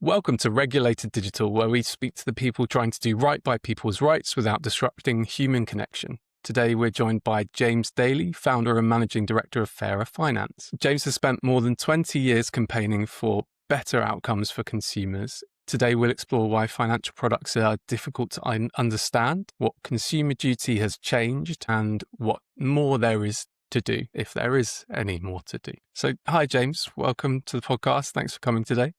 Welcome to Regulated Digital, where we speak to the people trying to do right by people's rights without disrupting human connection. Today, we're joined by James Daley, founder and managing director of Fairer Finance. James has spent more than 20 years campaigning for better outcomes for consumers. Today, we'll explore why financial products are difficult to understand, what consumer duty has changed, and what more there is to do, if there is any more to do. So, hi, James. Welcome to the podcast. Thanks for coming today.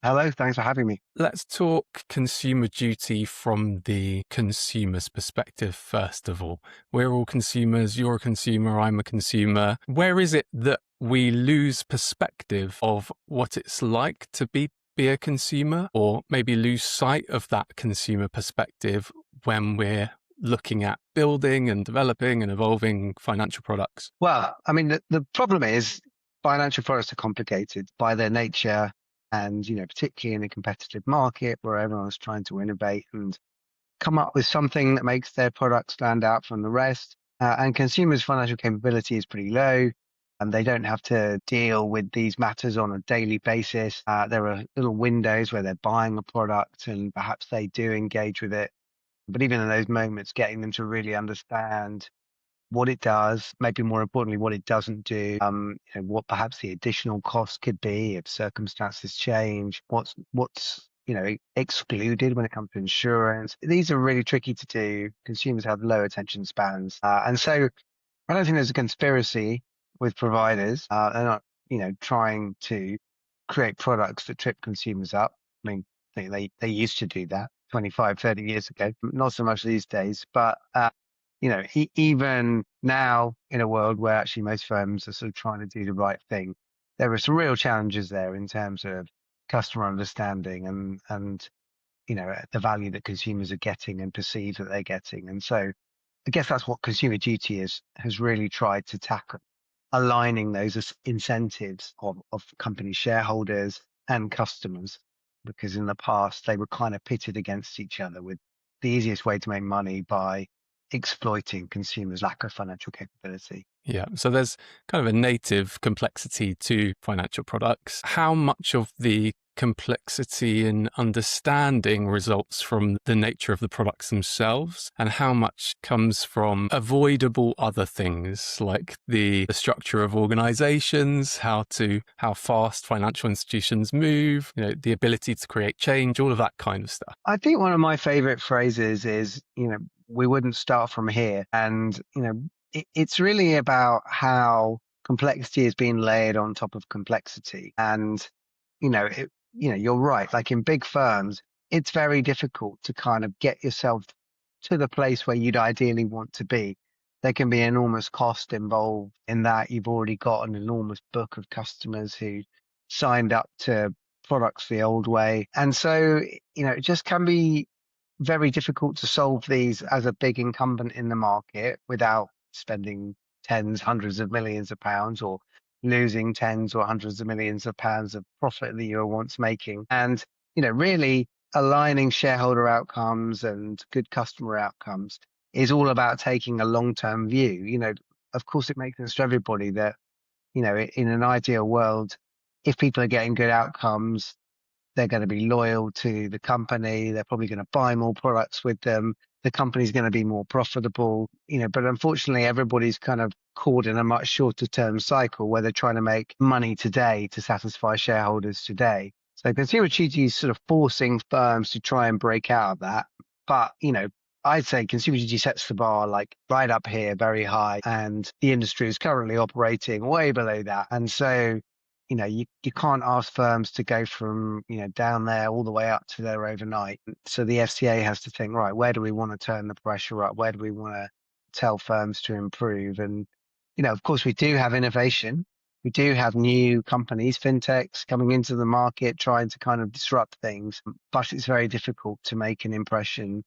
Hello, thanks for having me. Let's talk consumer duty from the consumer's perspective, first of all. We're all consumers, you're a consumer, I'm a consumer. Where is it that we lose perspective of what it's like to be a consumer, or maybe lose sight of that consumer perspective when we're looking at building and developing and evolving financial products? Well, I mean, the problem is financial products are complicated by their nature. And, particularly in a competitive market where everyone's trying to innovate and come up with something that makes their product stand out from the rest. And consumers' financial capability is pretty low, and they don't have to deal with these matters on a daily basis. There are little windows where they're buying a product and perhaps they do engage with it. But even in those moments, getting them to really understand what it does, maybe more importantly, what it doesn't do, what perhaps the additional cost could be if circumstances change, what's excluded when it comes to insurance. These are really tricky to do. Consumers have low attention spans. And so I don't think there's a conspiracy with providers. They're not, trying to create products that trip consumers up. I mean, I think they used to do that 25, 30 years ago, not so much these days, but even now in a world where actually most firms are sort of trying to do the right thing, there are some real challenges there in terms of customer understanding and the value that consumers are getting and perceive that they're getting. And so I guess that's what consumer duty has really tried to tackle, aligning those incentives of company shareholders and customers, because in the past they were kind of pitted against each other, with the easiest way to make money by exploiting consumers' lack of financial capability. Yeah, so there's kind of a native complexity to financial products. How much of the complexity in understanding results from the nature of the products themselves, and how much comes from avoidable other things like the structure of organizations, how fast financial institutions move, the ability to create change, all of that kind of stuff? I think one of my favorite phrases is, we wouldn't start from here. And, it's really about how complexity is being layered on top of complexity. And, you're right. Like in big firms, it's very difficult to kind of get yourself to the place where you'd ideally want to be. There can be enormous cost involved in that. You've already got an enormous book of customers who signed up to products the old way. And so, it just can be very difficult to solve these as a big incumbent in the market without spending tens, hundreds of millions of pounds, or losing tens or hundreds of millions of pounds of profit that you were once making. And, really aligning shareholder outcomes and good customer outcomes is all about taking a long-term view. Of course, it makes sense to everybody that, in an ideal world, if people are getting good outcomes, they're going to be loyal to the company. They're probably going to buy more products with them. The company's going to be more profitable, but unfortunately, everybody's kind of caught in a much shorter term cycle where they're trying to make money today to satisfy shareholders today. So consumer duty is sort of forcing firms to try and break out of that. But, I'd say consumer duty sets the bar like right up here, very high, and the industry is currently operating way below that. And so, you can't ask firms to go from, down there all the way up to there overnight. So the FCA has to think, right, where do we want to turn the pressure up? Where do we want to tell firms to improve? And, of course, we do have innovation. We do have new companies, fintechs coming into the market, trying to kind of disrupt things. But it's very difficult to make an impression,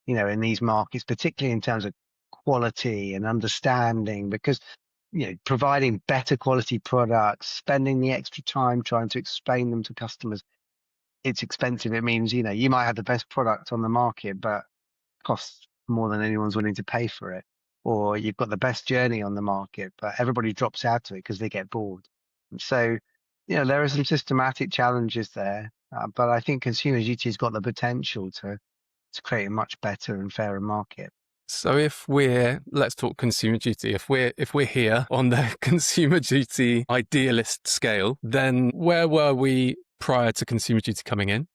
in these markets, particularly in terms of quality and understanding, because providing better quality products, spending the extra time trying to explain them to customers, it's expensive. It means, you might have the best product on the market, but it costs more than anyone's willing to pay for it. Or you've got the best journey on the market, but everybody drops out of it because they get bored. And so, there are some systematic challenges there. But I think consumer duty has got the potential to create a much better and fairer market. So let's talk consumer duty. If we're here on the consumer duty idealist scale, then where were we prior to consumer duty coming in?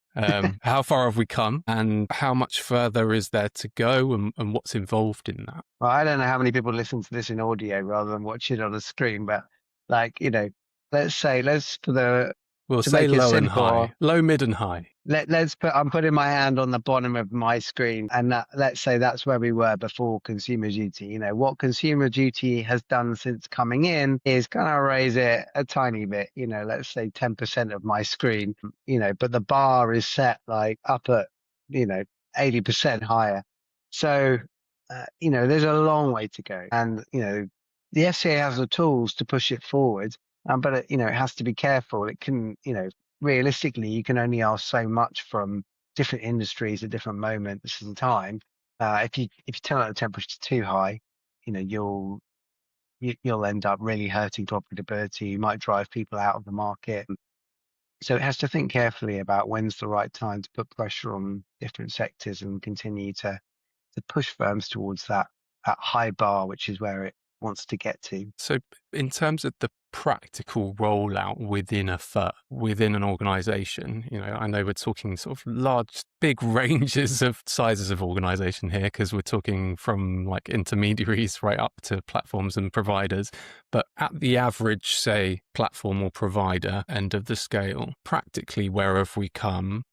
How far have we come, and how much further is there to go, and what's involved in that? Well, I don't know how many people listen to this in audio rather than watch it on a screen, but like, let's We'll to say make it low and simple, high, low, mid, and high. I'm putting my hand on the bottom of my screen, and let's say that's where we were before consumer duty. What consumer duty has done since coming in is kind of raise it a tiny bit, let's say 10% of my screen, but the bar is set like up at, 80% higher. So, there's a long way to go. And, the FCA has the tools to push it forward, but it has to be careful. It can, realistically, you can only ask so much from different industries at different moments in time. If you turn up the temperature too high, you'll end up really hurting profitability. You might drive people out of the market. So it has to think carefully about when's the right time to put pressure on different sectors and continue to push firms towards that high bar, which is where it wants to get to. So, in terms of the practical rollout within within an organization, I know we're talking sort of large, big ranges of sizes of organization here, because we're talking from like intermediaries right up to platforms and providers. But at the average, say, platform or provider end of the scale, practically, where have we come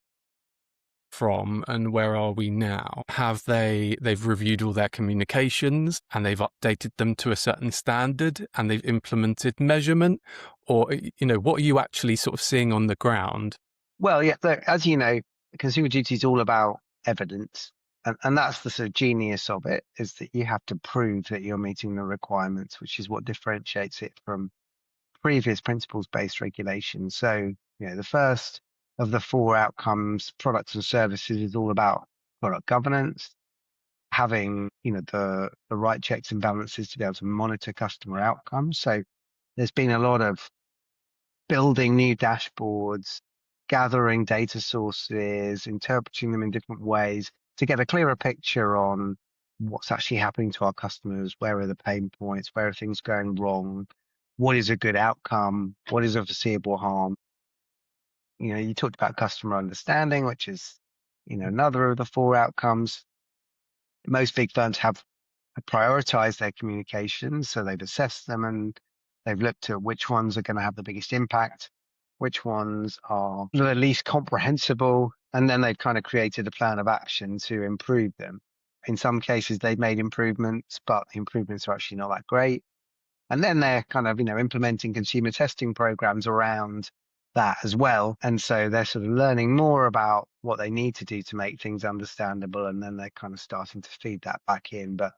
from, and where are we now? They've reviewed all their communications and they've updated them to a certain standard, and they've implemented measurement? Or, what are you actually sort of seeing on the ground? Well, yeah, look, as you know, consumer duty is all about evidence. And that's the sort of genius of it, is that you have to prove that you're meeting the requirements, which is what differentiates it from previous principles-based regulation. So, the first of the four outcomes, products and services, is all about product governance, having, the right checks and balances to be able to monitor customer outcomes. So there's been a lot of building new dashboards, gathering data sources, interpreting them in different ways to get a clearer picture on what's actually happening to our customers, where are the pain points, where are things going wrong, what is a good outcome, what is a foreseeable harm. You talked about customer understanding, which is, another of the four outcomes. Most big firms have prioritized their communications, so they've assessed them and they've looked at which ones are going to have the biggest impact, which ones are the least comprehensible, and then they've kind of created a plan of action to improve them. In some cases, they've made improvements, but the improvements are actually not that great. And then they're kind of, implementing consumer testing programs around that as well. And so they're sort of learning more about what they need to do to make things understandable. And then they're kind of starting to feed that back in. But,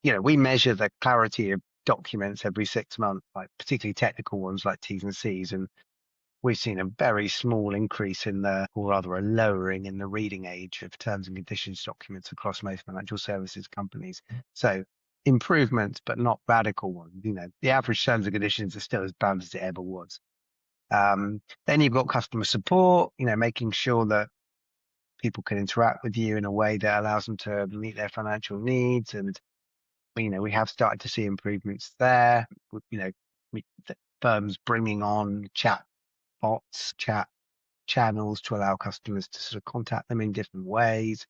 we measure the clarity of documents every 6 months, like particularly technical ones like T's and C's. And we've seen a very small increase or rather a lowering in the reading age of terms and conditions documents across most financial services companies. So improvements, but not radical ones. The average terms and conditions are still as bad as it ever was. Then you've got customer support, making sure that people can interact with you in a way that allows them to meet their financial needs. And, we have started to see improvements there. The firms bringing on chat bots, chat channels to allow customers to sort of contact them in different ways.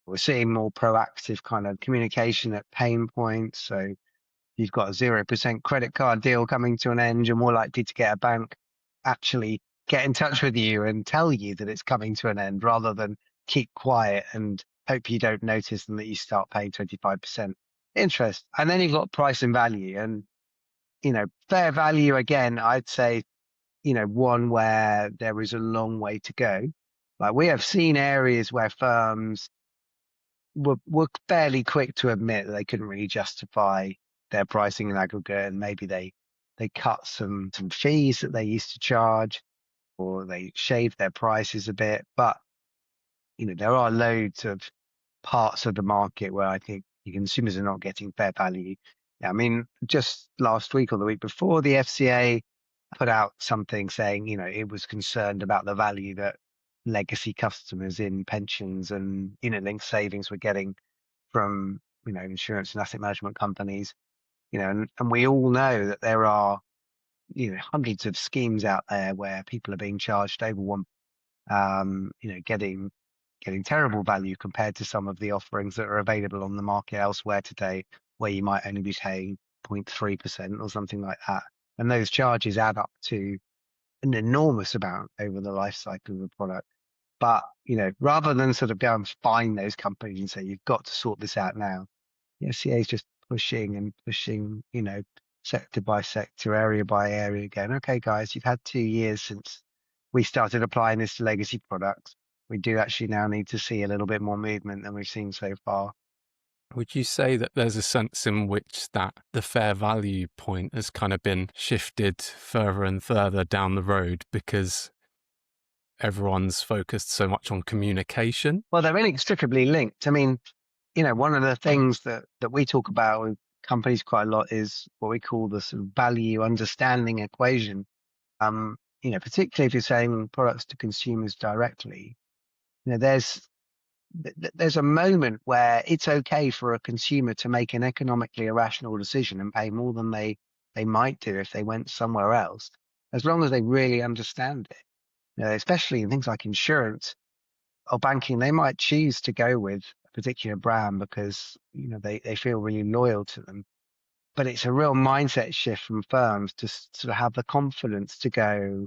We're seeing more proactive kind of communication at pain points. So you've got a 0% credit card deal coming to an end, you're more likely to get a bank actually get in touch with you and tell you that it's coming to an end, rather than keep quiet and hope you don't notice and that you start paying 25% interest. And then you've got price and value. And, fair value, again, I'd say, one where there is a long way to go. Like, we have seen areas where firms were fairly quick to admit that they couldn't really justify their pricing in aggregate, and maybe they cut some fees that they used to charge, or they shaved their prices a bit. But there are loads of parts of the market where I think the consumers are not getting fair value. I mean, just last week or the week before, the FCA put out something saying, it was concerned about the value that legacy customers in pensions and unit-linked savings were getting from, insurance and asset management companies, and we all know that there are, hundreds of schemes out there where people are being charged over one, getting terrible value compared to some of the offerings that are available on the market elsewhere today, where you might only be paying 0.3% or something like that. And those charges add up to an enormous amount over the life cycle of the product. But, rather than sort of go and find those companies and say, you've got to sort this out now, the FCA is just pushing and pushing, sector by sector, area by area, going, okay, guys, you've had 2 years since we started applying this to legacy products. We do actually now need to see a little bit more movement than we've seen so far. Would you say that there's a sense in which that the fair value point has kind of been shifted further and further down the road because everyone's focused so much on communication? Well, they're inextricably linked. I mean, one of the things that we talk about with companies quite a lot is what we call the sort of value understanding equation. Particularly if you're selling products to consumers directly, there's a moment where it's okay for a consumer to make an economically irrational decision and pay more than they might do if they went somewhere else, as long as they really understand it. Especially in things like insurance or banking, they might choose to go with a particular brand because they feel really loyal to them. But it's a real mindset shift from firms to sort of have the confidence to go,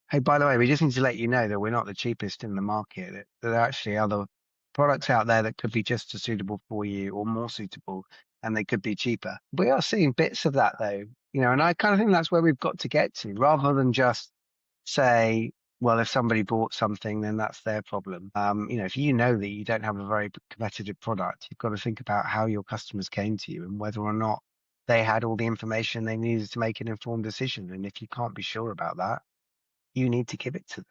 hey, by the way, we just need to let you know that we're not the cheapest in the market. That there are actually other products out there that could be just as suitable for you or more suitable, and they could be cheaper. We are seeing bits of that though, and I kind of think that's where we've got to get to, rather than just say, well, if somebody bought something, then that's their problem. If you know that you don't have a very competitive product, you've got to think about how your customers came to you and whether or not they had all the information they needed to make an informed decision. And if you can't be sure about that, you need to give it to them.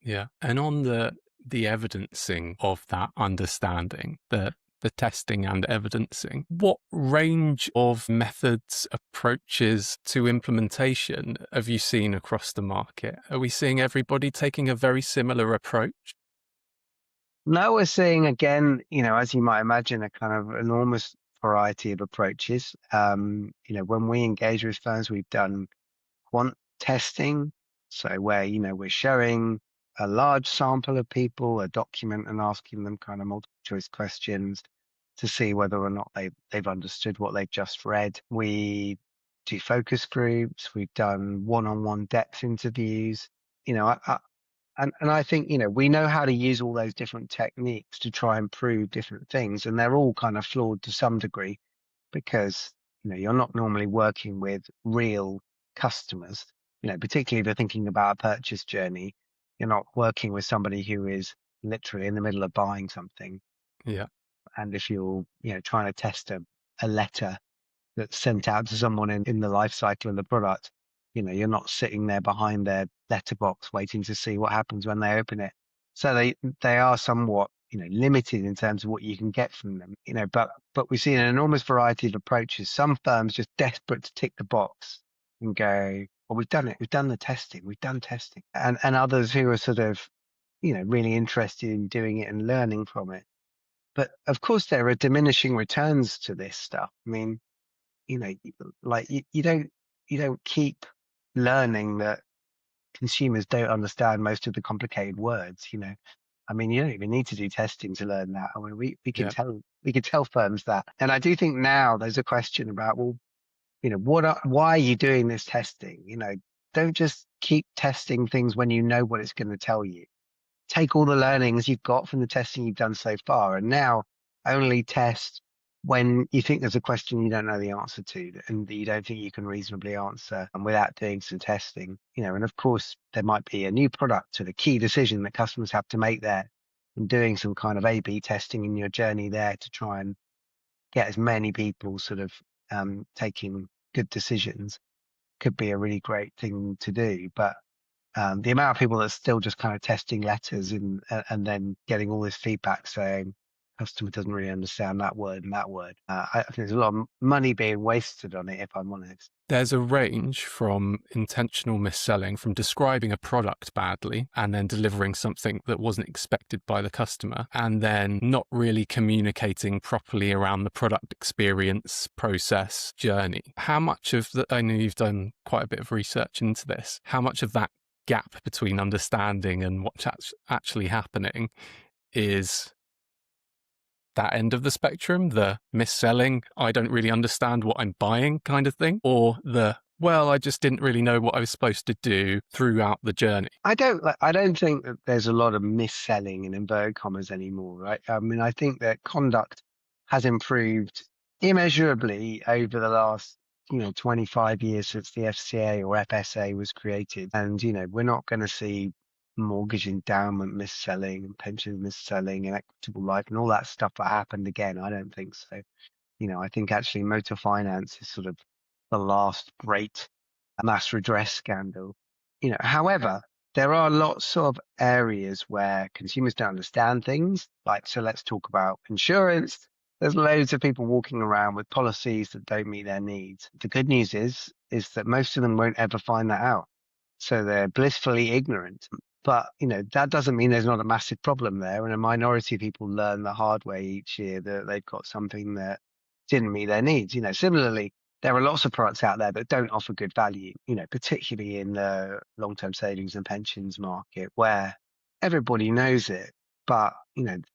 Yeah. And on the evidencing of that understanding, the testing and evidencing, what range of methods, approaches to implementation have you seen across the market? Are we seeing everybody taking a very similar approach? Now we're seeing again, as you might imagine, a kind of enormous variety of approaches. When we engage with firms, we've done quant testing. So where, we're showing a large sample of people, a document, and asking them kind of multiple choice questions to see whether or not they've understood what they've just read. We do focus groups. We've done one-on-one depth interviews. And I think, we know how to use all those different techniques to try and prove different things. And they're all kind of flawed to some degree because, you're not normally working with real customers, particularly if you're thinking about a purchase journey. You're not working with somebody who is literally in the middle of buying something. Yeah. And if you're, trying to test a letter that's sent out to someone in the life cycle of the product, you're not sitting there behind their letterbox waiting to see what happens when they open it. So they are somewhat, limited in terms of what you can get from them, but we've seen an enormous variety of approaches. Some firms just desperate to tick the box and go, well, we've done it. We've done the testing. We've done testing. And others who are sort of, really interested in doing it and learning from it. But of course, there are diminishing returns to this stuff. I mean, like you don't keep learning that consumers don't understand most of the complicated words. I mean, you don't even need to do testing to learn that. I mean, we can Yeah. tell firms that. And I do think now there's a question about, well, why are you doing this testing? Don't just keep testing things when you know what it's going to tell you. Take all the learnings you've got from the testing you've done so far, and now only test when you think there's a question you don't know the answer to and that you don't think you can reasonably answer, and without doing some testing. And of course there might be a new product or a key decision that customers have to make there, and doing some kind of A/B testing in your journey there to try and get as many people sort of taking good decisions could be a really great thing to do. But the amount of people that's still just kind of testing letters and then getting all this feedback saying, customer doesn't really understand that word and that word. I think there's a lot of money being wasted on it, if I'm honest. There's a range from intentional mis-selling, from describing a product badly and then delivering something that wasn't expected by the customer, and then not really communicating properly around the product experience, process, journey. How much of that, I know you've done quite a bit of research into this, how much of that gap between understanding and what's actually happening is that end of the spectrum, the mis-selling, I don't really understand what I'm buying kind of thing, or the, well, I just didn't really know what I was supposed to do throughout the journey? I don't think that there's a lot of mis-selling in inverted commas anymore, right? I mean, I think that conduct has improved immeasurably over the last 25 years since the FCA or FSA was created. And, we're not going to see mortgage endowment mis-selling and pension mis-selling and equitable life and all that stuff that happened again. I don't think so. I think actually motor finance is sort of the last great mass redress scandal. However, there are lots of areas where consumers don't understand things. Like, so let's talk about insurance. There's loads of people walking around with policies that don't meet their needs. The good news is that most of them won't ever find that out. So they're blissfully ignorant. But, that doesn't mean there's not a massive problem there. And a minority of people learn the hard way each year that they've got something that didn't meet their needs. Similarly, there are lots of products out there that don't offer good value, particularly in the long-term savings and pensions market where everybody knows it, but,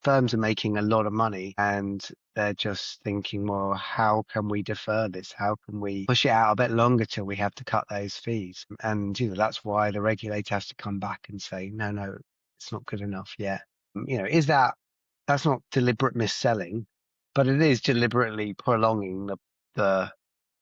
firms are making a lot of money and they're just thinking, well, how can we defer this? How can we push it out a bit longer till we have to cut those fees? And, that's why the regulator has to come back and say, no, it's not good enough yet. That's not deliberate mis-selling, but it is deliberately prolonging the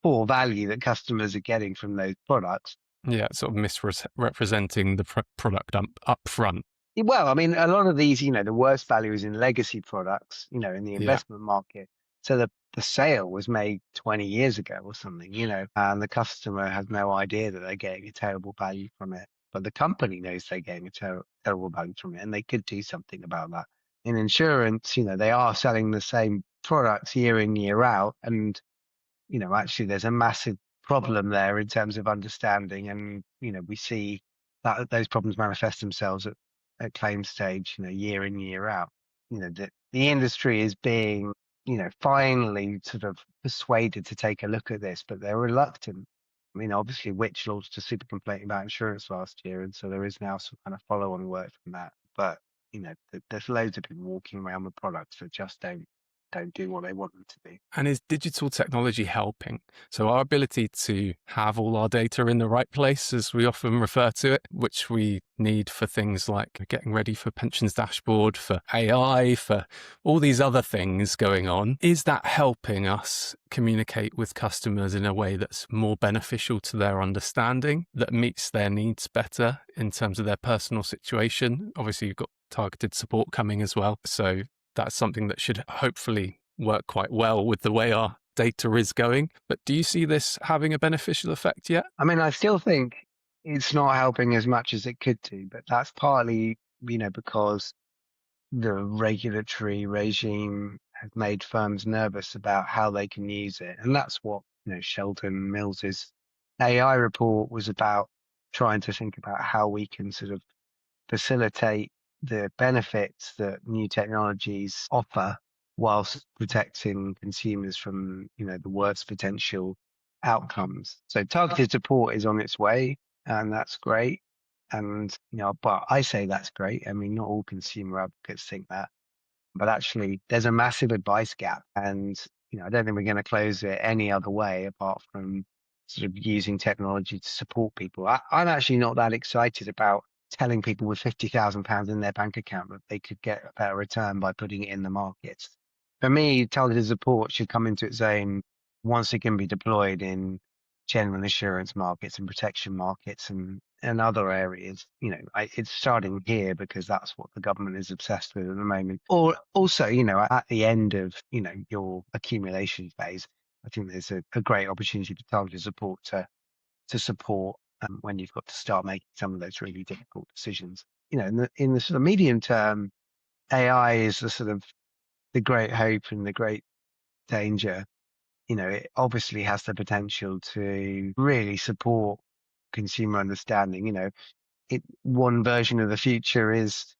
poor value that customers are getting from those products. Yeah, sort of misrepresenting the product up front. Well, I mean, a lot of these, the worst value is in legacy products, in the Yeah. investment market. So the sale was made 20 years ago or something, and the customer has no idea that they're getting a terrible value from it. But the company knows they're getting a terrible value from it, and they could do something about that. In insurance, they are selling the same products year in, year out, and actually there's a massive problem there in terms of understanding. And, we see that those problems manifest themselves at claim stage, year in, year out. The industry is being, finally sort of persuaded to take a look at this, but they're reluctant. I mean, obviously, Which launched a super complaint about insurance last year, and so there is now some kind of follow-on work from that. But there's loads of people walking around with products that just don't do what they want them to do. And is digital technology helping? So our ability to have all our data in the right place, as we often refer to it, which we need for things like getting ready for pensions dashboard, for AI, for all these other things going on, is that helping us communicate with customers in a way that's more beneficial to their understanding, that meets their needs better in terms of their personal situation? Obviously, you've got targeted support coming as well. So that's something that should hopefully work quite well with the way our data is going. But do you see this having a beneficial effect yet? I mean, I still think it's not helping as much as it could do, but that's partly, because the regulatory regime has made firms nervous about how they can use it. And that's what, Sheldon Mills's AI report was about, trying to think about how we can sort of facilitate the benefits that new technologies offer whilst protecting consumers from, the worst potential outcomes. So targeted support is on its way, and that's great. And, but I say that's great. I mean, not all consumer advocates think that, but actually there's a massive advice gap. And, I don't think we're going to close it any other way apart from sort of using technology to support people. I'm actually not that excited about telling people with £50,000 in their bank account that they could get a better return by putting it in the markets. For me, targeted support should come into its own once it can be deployed in general insurance markets and protection markets and other areas. It's starting here because that's what the government is obsessed with at the moment. Or also, at the end of, your accumulation phase, I think there's a great opportunity for targeted support to support when you've got to start making some of those really difficult decisions. In the sort of medium term, AI is the sort of the great hope and the great danger, it obviously has the potential to really support consumer understanding. One version of the future is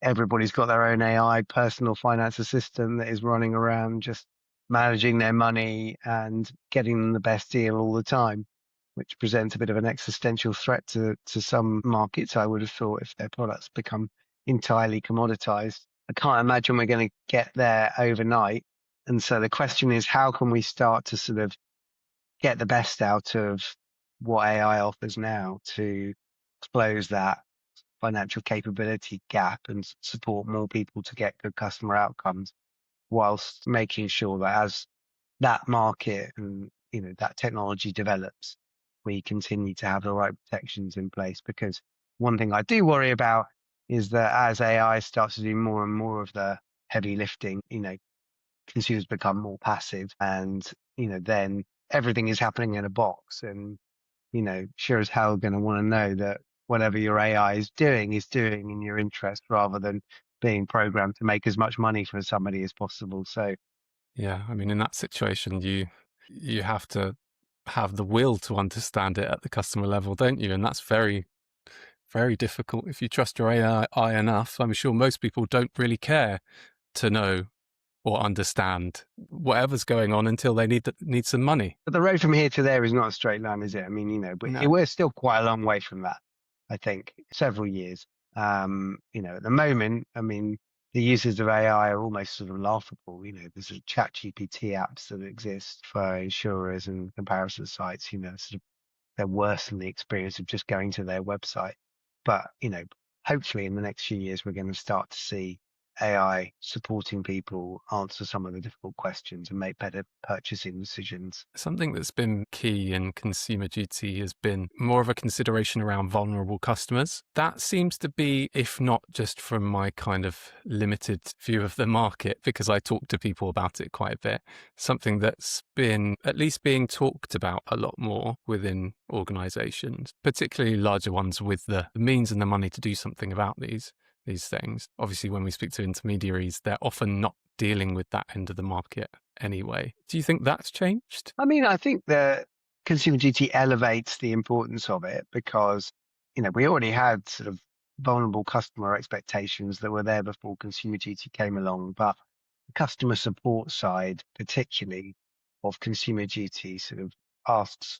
everybody's got their own AI personal finance assistant that is running around just managing their money and getting them the best deal all the time, which presents a bit of an existential threat to some markets, I would have thought, if their products become entirely commoditized. I can't imagine we're going to get there overnight. And so the question is, how can we start to sort of get the best out of what AI offers now to close that financial capability gap and support more people to get good customer outcomes, whilst making sure that as that market and that technology develops, we continue to have the right protections in place. Because one thing I do worry about is that as AI starts to do more and more of the heavy lifting, consumers become more passive, and then everything is happening in a box, and sure as hell going to want to know that whatever your AI is doing in your interest, rather than being programmed to make as much money for somebody as possible. So Yeah, I mean, in that situation, you have to have the will to understand it at the customer level, don't you? And that's very, very difficult. If you trust your AI enough, I'm sure most people don't really care to know or understand whatever's going on until they need some money. but the road from here to there is not a straight line, is it? I mean, No. we're still quite a long way from that. I think several years. At the moment, I mean, the uses of AI are almost sort of laughable. There's a chat GPT apps that exist for insurers and comparison sites, sort of they're worse than the experience of just going to their website. But, hopefully in the next few years, we're going to start to see AI supporting people answer some of the difficult questions and make better purchasing decisions. Something that's been key in consumer duty has been more of a consideration around vulnerable customers. That seems to be, if not just from my kind of limited view of the market, because I talk to people about it quite a bit, something that's been at least being talked about a lot more within organizations, particularly larger ones with the means and the money to do something about these things. Obviously, when we speak to intermediaries, they're often not dealing with that end of the market anyway. Do you think that's changed? I mean, I think that consumer duty elevates the importance of it because, we already had sort of vulnerable customer expectations that were there before consumer duty came along. But the customer support side, particularly of consumer duty, sort of asks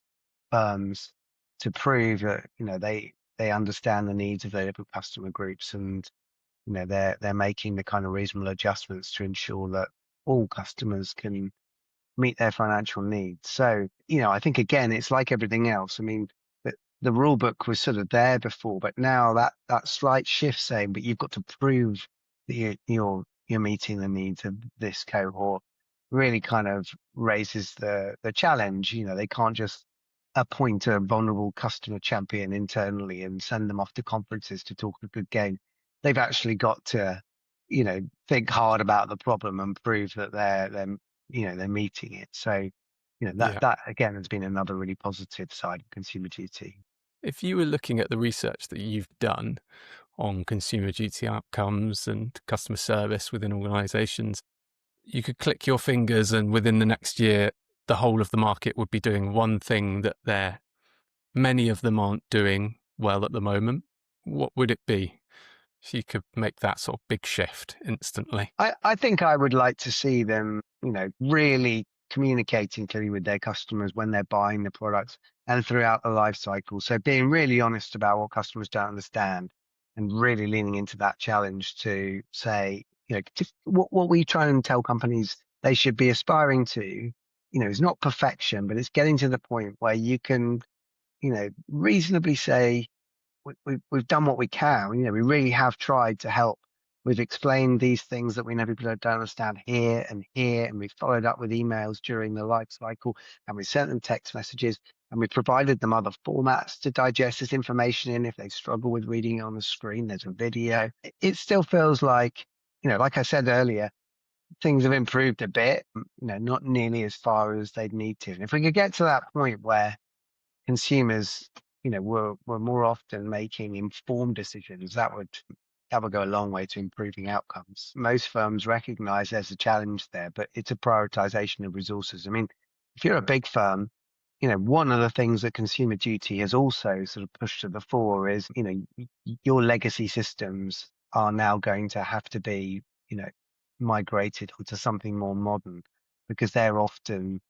firms to prove that, they understand the needs of their different customer groups, and, they're making the kind of reasonable adjustments to ensure that all customers can meet their financial needs. So, I think again, it's like everything else. I mean, the rule book was sort of there before, but now that slight shift saying, but you've got to prove that you're meeting the needs of this cohort, really kind of raises the challenge. They can't just appoint a vulnerable customer champion internally and send them off to conferences to talk a good game. They've actually got to, think hard about the problem and prove that they're meeting it. So, Yeah. that again has been another really positive side of consumer duty. If you were looking at the research that you've done on consumer duty outcomes and customer service within organizations, you could click your fingers and within the next year, the whole of the market would be doing one thing that many of them aren't doing well at the moment. What would it be if you could make that sort of big shift instantly? I think I would like to see them, really communicating clearly with their customers when they're buying the products and throughout the life cycle. So being really honest about what customers don't understand and really leaning into that challenge to say, just what we try and tell companies they should be aspiring to, is not perfection, but it's getting to the point where you can, reasonably say, we've done what we can. We really have tried to help. We've explained these things that we know people don't understand here, and we've followed up with emails during the life cycle, and we sent them text messages, and we provided them other formats to digest this information in. If they struggle with reading it on the screen, there's a video. It still feels like, like I said earlier, things have improved a bit, not nearly as far as they'd need to. And if we could get to that point where consumers, were more often making informed decisions, that would that will go a long way to improving outcomes. Most firms recognize there's a challenge there, but it's a prioritization of resources. I mean, if you're a big firm, one of the things that Consumer Duty has also sort of pushed to the fore is, your legacy systems are now going to have to be, migrated onto something more modern, because they're often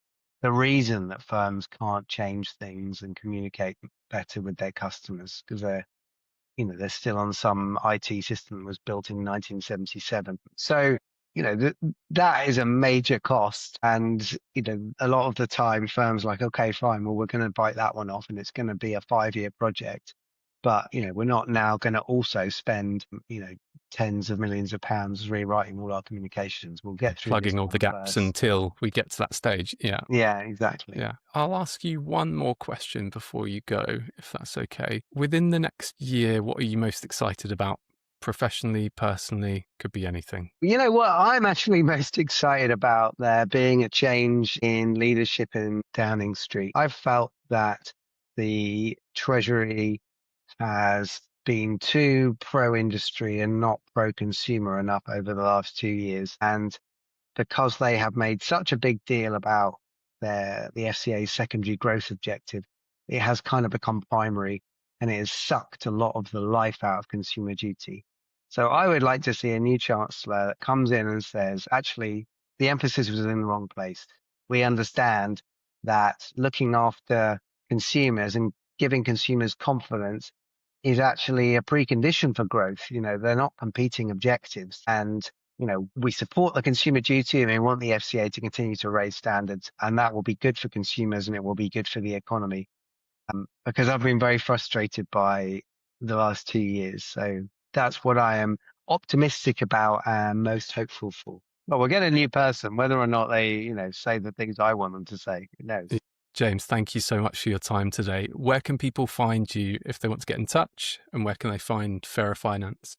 the reason that firms can't change things and communicate better with their customers, because they're still on some IT system that was built in 1977. So, that is a major cost. And, a lot of the time firms are like, okay, fine, well, we're going to bite that one off and it's going to be a 5-year project. But, we're not now going to also spend, tens of millions of pounds rewriting all our communications. We'll get through this Plugging all one the gaps first. until we get to that stage. Yeah. Yeah, exactly. Yeah. I'll ask you one more question before you go, if that's okay. Within the next year, what are you most excited about? Professionally, personally, could be anything. You know what? I'm actually most excited about there being a change in leadership in Downing Street. I've felt that the Treasury has been too pro-industry and not pro-consumer enough over the last 2 years. And because they have made such a big deal about the FCA's secondary growth objective, it has kind of become primary, and it has sucked a lot of the life out of Consumer Duty. So I would like to see a new chancellor that comes in and says, actually, the emphasis was in the wrong place. We understand that looking after consumers and giving consumers confidence is actually a precondition for growth. They're not competing objectives. And we support the Consumer Duty and we want the FCA to continue to raise standards, and that will be good for consumers and it will be good for the economy. Because I've been very frustrated by the last 2 years. So that's what I am optimistic about and most hopeful for. Well, we'll get a new person, whether or not they, say the things I want them to say. Who knows? James, thank you so much for your time today. Where can people find you if they want to get in touch, and where can they find Fairer Finance?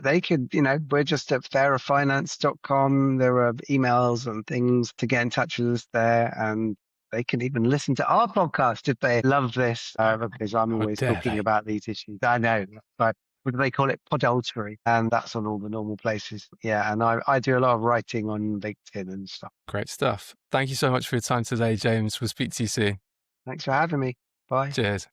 They could, we're just at fairerfinance.com. There are emails and things to get in touch with us there. And they can even listen to our podcast if they love this, because I'm always talking about these issues. I know, but what do they call it? Podultery. And that's on all the normal places. Yeah. And I do a lot of writing on LinkedIn and stuff. Great stuff. Thank you so much for your time today, James. We'll speak to you soon. Thanks for having me. Bye. Cheers.